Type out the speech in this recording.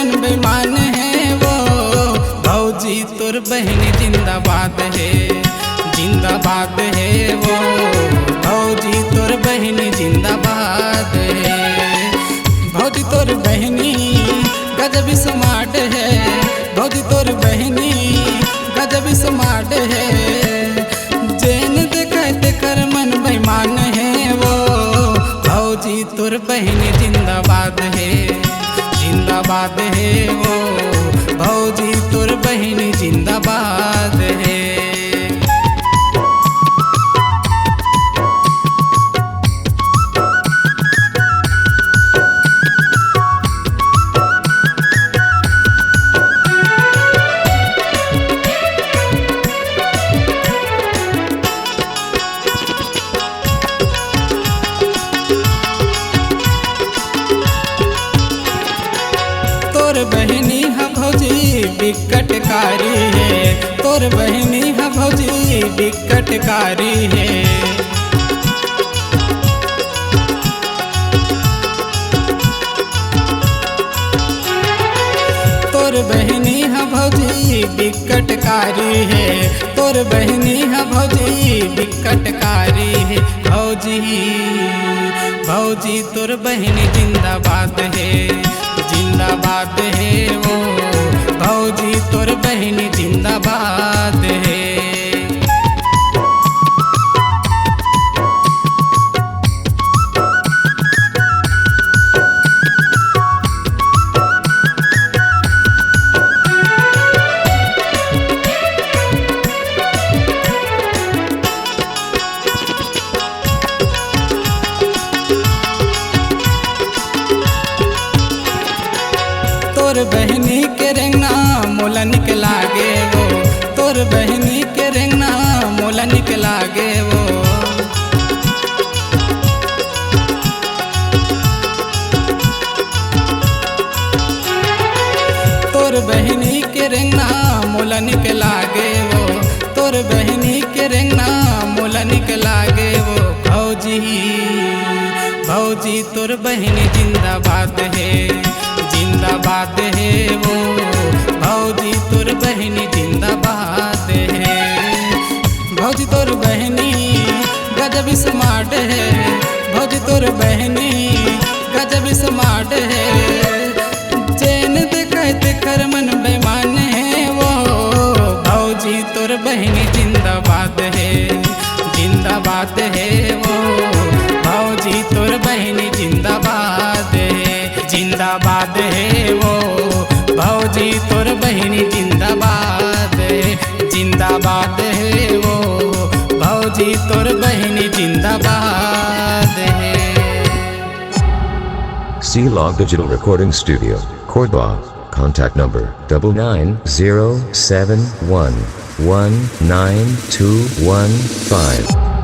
मन बेईमान है वो, भौजी तोर बहन जिंदाबाद है, जिंदाबाद है वो, भौजी तोर बहन जिंदाबाद है। भौजी तोर बहनी गजब स्मार्ट है, भौजी तोर बहनी गजब स्मार्ट है, जैन देखते कर मन बेईमान है वो, भौजी तोर बहन जिंदाबाद है, जिंदाबाद है वो, भौजी तोर बहन जिंदाबाद है। तोर बहनी है भौजी बिकटकारी है, तोर बहनी है भौजी बिकटकारी है। तोर बहनी है भौजी बिकटकारी है, तोर बहनी है भौजी बिकटकारी है। भौजी भौजी तोर बहन जिंदाबाद है, जिंदाबाद है वो, भौजी तोर बहन जिंदाबाद है। तोर बहनी के रेंगना मोला निकलागे वो, तोर बहनी के रेंगना मोला निकलागे वो। तोर बहनी के रेंगना मोला निकलागे वो, तोर बहनी के रेंगना मोला निकलागे वो। भौजी भौजी तोर बहन जिंदाबाद है, जिंदाबाद है वो, भौजी तोर बहन जिंदाबाद है। भौजी तोर बहनी गजब स्मार्ट है, भौजी तोर बहनी गजब स्मार्ट है, जैन देखते कर मन बेईमान है वो, भौजी तोर बहन जिंदाबाद है, जिंदाबाद है वो, भौजी तोर बहन जिंदाबाद है, जिंदाबाद है वो, भौजी तोर बहन जिंदाबाद है, जिंदाबाद है वो, भौजी तोर बहन जिंदाबाद है। C-Log Digital Recording Studio, Cordoba. Contact number 9907119215.